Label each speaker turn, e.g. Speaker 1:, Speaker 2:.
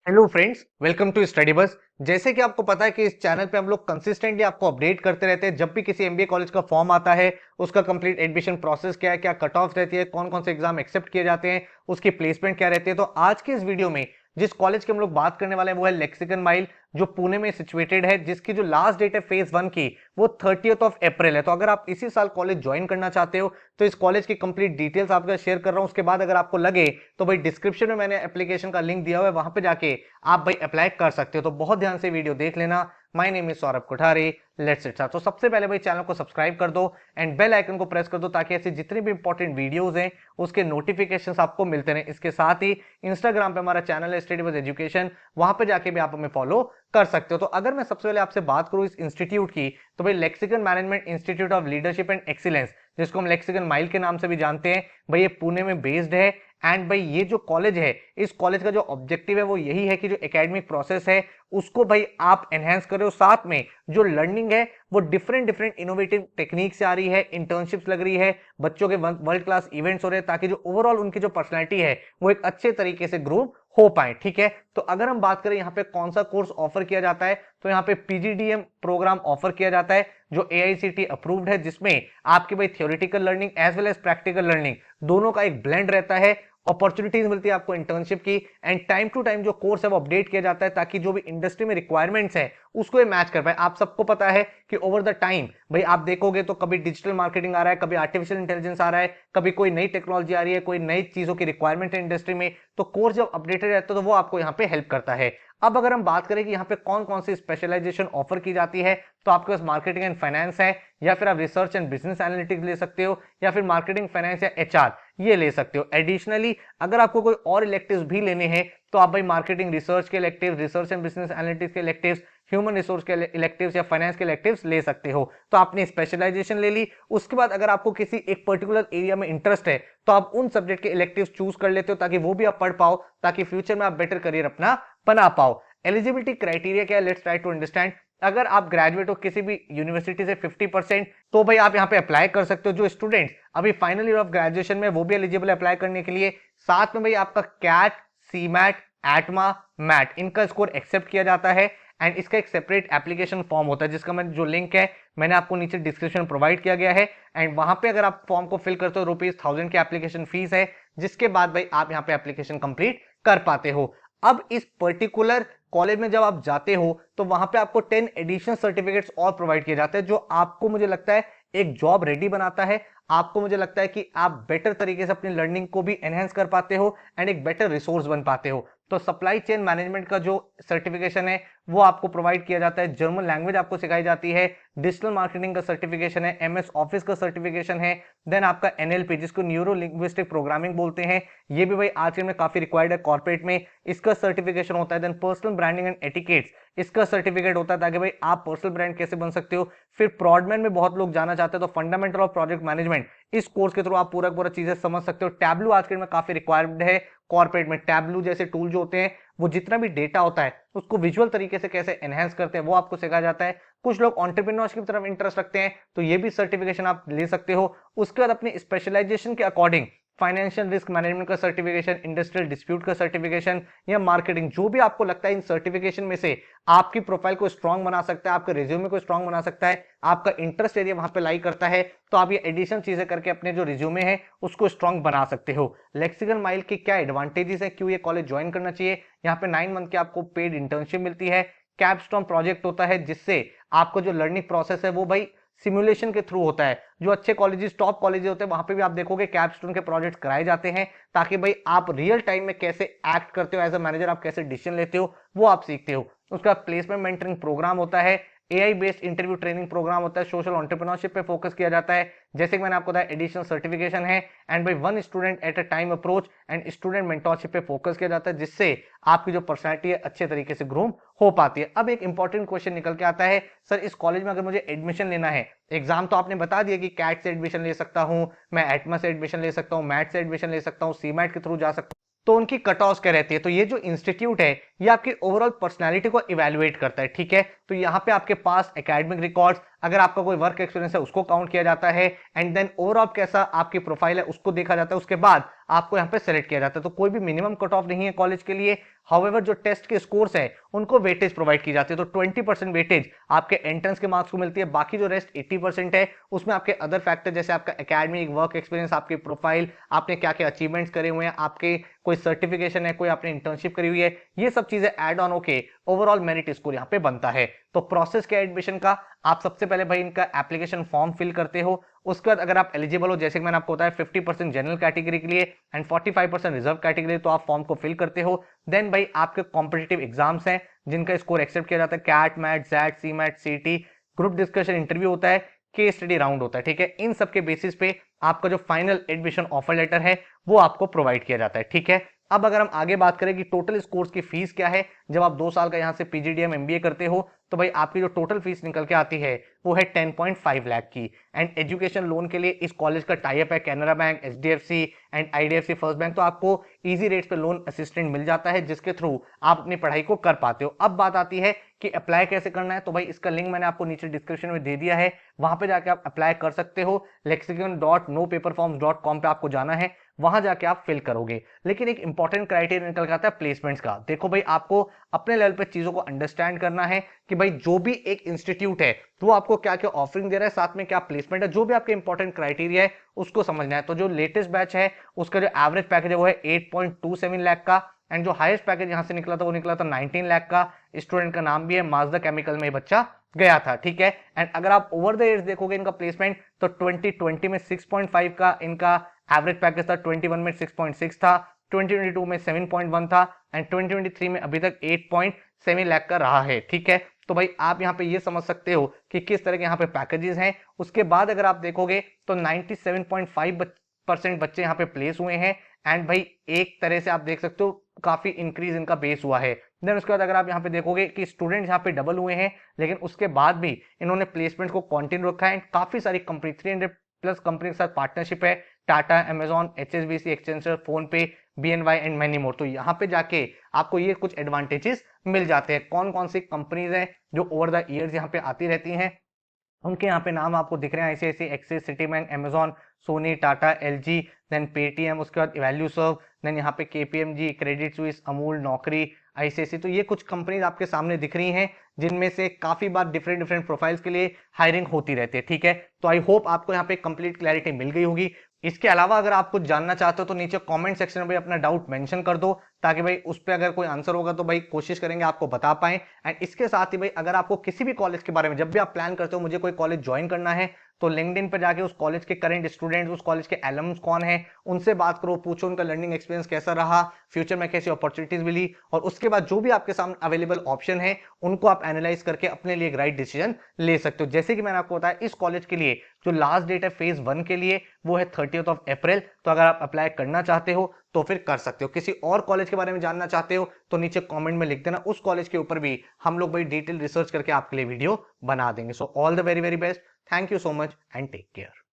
Speaker 1: Hello friends, welcome to study bus. जैसे कि आपको पता है कि इस चैनल पे हम लोग कंसिस्टेंटली आपको अपडेट करते रहते हैं। जब भी किसी एमबीए कॉलेज का फॉर्म आता है, उसका कंप्लीट एडमिशन प्रोसेस क्या है, क्या कट ऑफ रहती है, कौन कौन से एग्जाम एक्सेप्ट किए जाते हैं, उसकी प्लेसमेंट क्या रहती है। तो आज के इस वीडियो में जिस कॉलेज की हम लोग बात करने वाले हैं वो है लेक्सिकन माइल, जो पुणे में सिचुएटेड है, जिसकी जो लास्ट डेट है फेज 1 की वो 30th ऑफ अप्रैल है। तो अगर आप इसी साल कॉलेज ज्वाइन करना चाहते हो तो इस कॉलेज की कंप्लीट डिटेल्स आपका शेयर कर रहा हूं। उसके बाद अगर आपको लगे तो भाई डिस्क्रिप्शन में मैंने एप्लीकेशन का लिंक दिया हुआ है, वहां पे जाके आप भाई अप्लाई कर सकते हो। तो बहुत ध्यान से वीडियो देख लेना। My name is Saurabh Kothari. Let's start. तो सबसे पहले भाई चैनल को सब्सक्राइब कर दो एंड बेल आइकन को प्रेस कर दो ताकि ऐसी जितनी भी इंपॉर्टेंट वीडियोस हैं उसके नोटिफिकेशंस आपको मिलते रहे। इसके साथ ही इंस्टाग्राम पे हमारा चैनल है स्टडी विद एजुकेशन, वहां पे जाके भी आप हमें फॉलो कर सकते हो। तो अगर मैं सबसे पहले आपसे बात करूं इस इंस्टीट्यूट की, तो भाई lexicon management institute of leadership and excellence, जिसको हम लेक्सिकन माइल के नाम से भी जानते हैं, भाई ये पुणे में बेस्ड है। एंड भाई ये जो कॉलेज है, इस कॉलेज का जो ऑब्जेक्टिव है वो यही है कि जो एकेडमिक प्रोसेस है उसको भाई आप एनहेंस करो। साथ में जो लर्निंग है वो डिफरेंट डिफरेंट इनोवेटिव टेक्निक से आ रही है, इंटर्नशिप्स लग रही है, बच्चों के वर्ल्ड क्लास इवेंट्स हो रहे हैं, ताकि जो ओवरऑल उनकी जो पर्सनैलिटी है वो एक अच्छे तरीके से ग्रो हो पाए। ठीक है, तो अगर हम बात करें यहाँ पे कौन सा कोर्स ऑफर किया जाता है, तो यहाँ पे पीजीडीएम प्रोग्राम ऑफर किया जाता है जो एआईसीटी अप्रूव्ड है, जिसमें आपकी भाई theoretical learning as well as practical learning दोनों का एक ब्लेंड रहता है। अपॉर्चुनिटीज मिलती है आपको इंटर्नशिप की, एंड टाइम टू टाइम जो कोर्स है वो अपडेट किया जाता है ताकि जो भी इंडस्ट्री में रिक्वायरमेंट्स है उसको ये मैच कर पाए। आप सबको पता है कि ओवर द टाइम भाई आप देखोगे तो कभी डिजिटल मार्केटिंग आ रहा है, कभी आर्टिफिशियल इंटेलिजेंस आ रहा है, कभी कोई नई टेक्नोलॉजी आ रही है, कोई नई चीजों की रिक्वायरमेंट है इंडस्ट्री में, तो कोर्स जब अपडेटेड रहता है तो वो आपको यहाँ पे हेल्प करता है। अब अगर हम बात करें कि यहाँ पे कौन कौन सी स्पेशलाइजेशन ऑफर की जाती है, तो आपके पास मार्केटिंग एंड फाइनेंस है, या फिर आप रिसर्च एंड बिजनेस एनालिटिक्स ले सकते हो, या फिर मार्केटिंग फाइनेंस या एचआर ये ले सकते हो। एडिशनली अगर आपको कोई और इलेक्टिव्स भी लेने हैं तो आप भाई मार्केटिंग रिसर्च के elective, research and business analytics के इलेक्टिव्स, ह्यूमन रिसोर्स के इलेक्टिव्स या फाइनेंस के इलेक्टिव्स ले सकते हो। तो आपने स्पेशलाइजेशन ले ली। उसके बाद अगर आपको किसी एक पर्टिकुलर एरिया में इंटरेस्ट है तो आप उन सब्जेक्ट के इलेक्टिव्स चूज कर लेते हो ताकि वो भी आप पढ़ पाओ, ताकि फ्यूचर में आप बेटर करियर अपना बना पाओ। एलिजिबिलिटी क्राइटेरिया क्या है, लेट्स ट्राई टू अंडरस्टैंड। अगर आप ग्रेजुएट हो किसी भी यूनिवर्सिटी से 50%, तो भाई आप यहाँ पे अप्लाई कर सकते हो। जो स्टूडेंट्स अभी फाइनल ईयर ऑफ ग्रेजुएशन में, वो भी एलिजिबल अप्लाई करने के लिए। साथ में भाई आपका कैट, सीमैट, एटमा, मैट, इनका स्कोर एक्सेप्ट किया जाता है। एंड इसका एक सेपरेट एप्लीकेशन फॉर्म होता है जिसका मैं जो लिंक है मैंने आपको नीचे डिस्क्रिप्शन प्रोवाइड किया गया है। एंड वहां पे अगर आप फॉर्म को फिल करते हो ₹1000 की एप्लीकेशन फीस है, जिसके बाद भाई आप यहाँ पे एप्लीकेशन कंप्लीट कर पाते हो। अब इस पर्टिकुलर कॉलेज में जब आप जाते हो तो वहां पे आपको 10 एडिशनल सर्टिफिकेट्स और प्रोवाइड किए जाते हैं, जो आपको मुझे लगता है एक जॉब रेडी बनाता है। आपको मुझे लगता है कि आप बेटर तरीके से अपनी लर्निंग को भी एनहेंस कर पाते हो एंड एक बेटर रिसोर्स बन पाते हो। तो सप्लाई चेन मैनेजमेंट का जो सर्टिफिकेशन है वो आपको प्रोवाइड किया जाता है, जर्मन लैंग्वेज आपको सिखाई जाती है, डिजिटल मार्केटिंग का सर्टिफिकेशन है, एमएस ऑफिस का सर्टिफिकेशन है, देन आपका एनएलपी जिसको न्यूरो लिंग्विस्टिक प्रोग्रामिंग बोलते हैं, ये भी भाई आजकल में काफी रिक्वायर्ड है कॉर्पोरेट में, इसका सर्टिफिकेशन होता है। Then personal branding and etiquettes, इसका सर्टिफिकेट होता है ताकि भाई आप पर्सनल ब्रांड कैसे बन सकते हो। फिर प्रॉडमैन में बहुत लोग जाना चाहते हैं, तो फंडामेंटल ऑफ प्रोजेक्ट मैनेजमेंट, इस कोर्स के थ्रू आप पूरा पूरा चीजें समझ सकते हो। टैबलू आजकल में काफी रिक्वायर्ड है कॉर्पोरेट में। टैबलू जैसे टूल जो होते हैं वो जितना भी डेटा होता है उसको विजुअल तरीके से कैसे एनहेंस करते हैं वो आपको सिखाया जाता है। कुछ लोग एंटरप्रेन्योरशिप की तरफ इंटरेस्ट रखते हैं तो ये भी सर्टिफिकेशन आप ले सकते हो। उसके बाद अपनी स्पेशलाइजेशन के अकॉर्डिंग फाइनेंशियल रिस्क मैनेजमेंट का सर्टिफिकेशन, इंडस्ट्रियल डिस्प्यूट का सर्टिफिकेशन या मार्केटिंग, जो भी आपको लगता है इन सर्टिफिकेशन में से आपकी प्रोफाइल को स्ट्रांग बना सकता है, आपके रिज्यूमे को स्ट्रांग बना सकता है, आपका इंटरेस्ट एरिया वहां पे लाई करता है, तो आप ये एडिशनल चीजें करके अपने जो रिज्यूमे है उसको स्ट्रांग बना सकते हो। लेक्सिकन माइल के क्या एडवांटेजेस है, क्यों ये कॉलेज ज्वाइन करना चाहिए। यहाँ पे 9 मंथ की आपको पेड इंटर्नशिप मिलती है, कैपस्टोन प्रोजेक्ट होता है जिससे आपको जो लर्निंग प्रोसेस है वो भाई सिमुलेशन के थ्रू होता है। जो अच्छे कॉलेजेस, टॉप कॉलेजेस होते हैं वहां पे भी आप देखोगे कैपस्टोन के प्रोजेक्ट कराए जाते हैं, ताकि भाई आप रियल टाइम में कैसे एक्ट करते हो एज अ मैनेजर, आप कैसे डिसीजन लेते हो वो आप सीखते हो। उसका प्लेसमेंट मेंटरिंग प्रोग्राम होता है, AI based interview training program होता है, सोशल एंटरप्रेन्योरशिप पे फोकस किया जाता है, जैसे कि मैंने आपको बताया एडिशनल सर्टिफिकेशन है, and by one student at a time approach and student mentorship पे फोकस किया जाता है, जिससे आपकी जो पर्सनैलिटी है अच्छे तरीके से ग्रूम हो पाती है। अब एक इंपॉर्टेंट क्वेश्चन निकल के आता है, सर इस कॉलेज में अगर मुझे एडमिशन लेना है, एग्जाम तो आपने बता दिया कि कैट से एडमिशन ले सकता हूं, मैं एटमा से एडमिशन ले सकता हूं, मैट से एडमिशन ले सकता हूं, सीमैट के थ्रू जा सकता हूं, तो उनकी कट ऑफ क्या रहती है। तो ये जो इंस्टीट्यूट है ये आपकी ओवरऑल पर्सनालिटी को इवैल्यूएट करता है। ठीक है, तो यहाँ पे आपके पास एकेडमिक रिकॉर्ड्स, अगर आपका कोई वर्क एक्सपीरियंस है उसको काउंट किया जाता है, एंड देन ओवरऑल कैसा आपकी प्रोफाइल है उसको देखा जाता है, उसके बाद आपको यहाँ पे सेलेक्ट किया जाता है। तो कोई भी मिनिमम कट ऑफ नहीं है कॉलेज के लिए। हाउएवर जो टेस्ट के स्कोर्स है उनको वेटेज प्रोवाइड की जाती है, तो 20% वेटेज आपके एंट्रेंस के मार्क्स को मिलती है, बाकी जो रेस्ट 80% है उसमें आपके अदर फैक्टर जैसे आपका एकेडमिक, वर्क एक्सपीरियंस, आपकी प्रोफाइल, आपने क्या क्या अचीवमेंट्स करे हुए हैं, आपके कोई सर्टिफिकेशन है, कोई आपने इंटर्नशिप करी हुई है, ये सब चीजें ऐड ऑन होके ओवरऑल मेरिट स्कोर यहाँ पे बनता है। तो प्रोसेस क्या एडमिशन का, आप सबसे पहले भाई इनका एप्लीकेशन फॉर्म फिल करते हो। उसके बाद अगर आप एलिजिबल हो, जैसे कि मैंने आपको बताया 50% जनरल कैटेगरी के लिए एंड 45% रिजर्व कैटेगरी, तो आप फॉर्म को फिल करते हो। देन भाई आपके कॉम्पिटिटिव एग्जाम्स हैं जिनका स्कोर एक्सेप्ट किया जाता है, कैट, मैट, जैट, सी मैट, सीटी, ग्रुप डिस्कशन, इंटरव्यू होता है, केस स्टडी राउंड होता है, ठीक है। इन सब के बेसिस पे आपका जो फाइनल एडमिशन ऑफर लेटर है वो आपको प्रोवाइड किया जाता है, ठीक है। अब अगर हम आगे बात करें कि टोटल कोर्स की फीस क्या है, जब आप 2 साल का यहाँ से पीजीडीएम एमबीए करते हो तो भाई आपकी जो टोटल फीस निकल के आती है वो है 10.5 लाख की। एंड एजुकेशन लोन के लिए इस कॉलेज का टाइप है Canara bank, HDFC and IDFC first bank, तो आपको इजी रेट्स पे लोन असिस्टेंट मिल जाता है जिसके थ्रू आप अपनी पढ़ाई को कर पाते हो। अब बात आती है कि अप्लाई कैसे करना है, तो भाई इसका लिंक मैंने आपको नीचे डिस्क्रिप्शन में दे दिया है, वहां पे जाके आप अप्लाई कर सकते हो। lexicon.nopaperforms.com पे आपको जाना है, वहां जाके आप फिल करोगे। लेकिन एक इंपॉर्टेंट क्राइटेरिया निकल के आता है प्लेसमेंट्स का। देखो भाई आपको अपने लेवल पे चीजों को अंडरस्टैंड करना है कि भाई जो भी एक इंस्टीट्यूट है वो आपको क्या क्या ऑफरिंग दे रहा है, साथ में क्या प्लेसमेंट है, जो भी आपके इंपॉर्टेंट क्राइटेरिया है उसको समझना है। तो जो लेटेस्ट बैच है उसका जो एवरेज पैकेज है वो है 8.27 लाख का, एंड जो हाईएस्ट पैकेज यहां से निकला था वो निकला था 19 लाख का। स्टूडेंट का नाम भी है माजदा केमिकल में बच्चा गया था, ठीक है। एंड अगर आप ओवर द इयर्स देखोगे इनका प्लेसमेंट तो 2020 में 6.5 का इनका एवरेज पैकेज था, 21 में 6.6 था, 2022 में 7.1 था, एंड 2023 में अभी तक 8.7 लाख का रहा है, ठीक है। तो भाई आप यहाँ पे ये समझ सकते हो कि किस तरह के यहाँ पे पैकेजेस हैं। उसके बाद अगर आप देखोगे तो 97.5% बच्चे यहाँ पे प्लेस हुए हैं, एंड भाई एक तरह से आप देख सकते हो काफी इंक्रीज इनका बेस हुआ है। देन उसके बाद अगर आप यहाँ पे देखोगे कि स्टूडेंट यहाँ पे डबल हुए हैं, लेकिन उसके बाद भी इन्होंने प्लेसमेंट को कंटिन्यू रखा है। काफी सारी कंपनी 300+ कंपनी के साथ पार्टनरशिप है, Tata, Amazon, HSBC, Accenture, phone पे, बीएनवाई एंड मैनी मोर। तो यहाँ पे जाके आपको ये कुछ एडवांटेजेस मिल जाते हैं। कौन कौन सी कंपनीज हैं जो ओवर द ईयर्स यहाँ पे आती रहती हैं, उनके यहाँ पे नाम आपको दिख रहे हैं, ऐसे Axis, Citi bank, Amazon, Sony, Tata, LG, then Paytm, उसके बाद वैल्यू सर्व, देन यहाँ पे केपीएमजी, क्रेडिट स्विस, अमूल, नौकरी, आईसीआईसी। तो ये कुछ कंपनीज आपके सामने दिख रही हैं जिनमें से काफी बार डिफरेंट प्रोफाइल्स के लिए हायरिंग होती रहती है, ठीक है। तो आई होप आपको यहाँ पे कंप्लीट क्लैरिटी मिल गई होगी। इसके अलावा अगर आप कुछ जानना चाहते हो तो नीचे कमेंट सेक्शन में भाई अपना डाउट मेंशन कर दो, ताकि भाई उस पर अगर कोई आंसर होगा तो भाई कोशिश करेंगे आपको बता पाए। एंड इसके साथ ही भाई अगर आपको किसी भी कॉलेज के बारे में जब भी आप प्लान करते हो मुझे कोई कॉलेज ज्वाइन करना है, तो लिंक्डइन पर जाके उस कॉलेज के करंट स्टूडेंट्स, उस कॉलेज के एलम्स कौन है, उनसे बात करो, पूछो उनका लर्निंग एक्सपीरियंस कैसा रहा, फ्यूचर में कैसी अपॉर्चुनिटीज मिली, और उसके बाद जो भी आपके सामने अवेलेबल ऑप्शन है उनको आप एनालाइज करके अपने लिए एक राइट डिसीजन ले सकते हो। जैसे कि मैंने आपको बताया इस कॉलेज के लिए जो लास्ट डेट है फेज 1 के लिए वो है 30th अप्रैल। तो अगर आप अप्लाई करना चाहते हो तो फिर कर सकते हो। किसी और कॉलेज के बारे में जानना चाहते हो तो नीचे कमेंट में लिख देना, उस कॉलेज के ऊपर भी हम लोग भाई डिटेल रिसर्च करके आपके लिए वीडियो बना देंगे। So all the very very best, thank you so much and take care.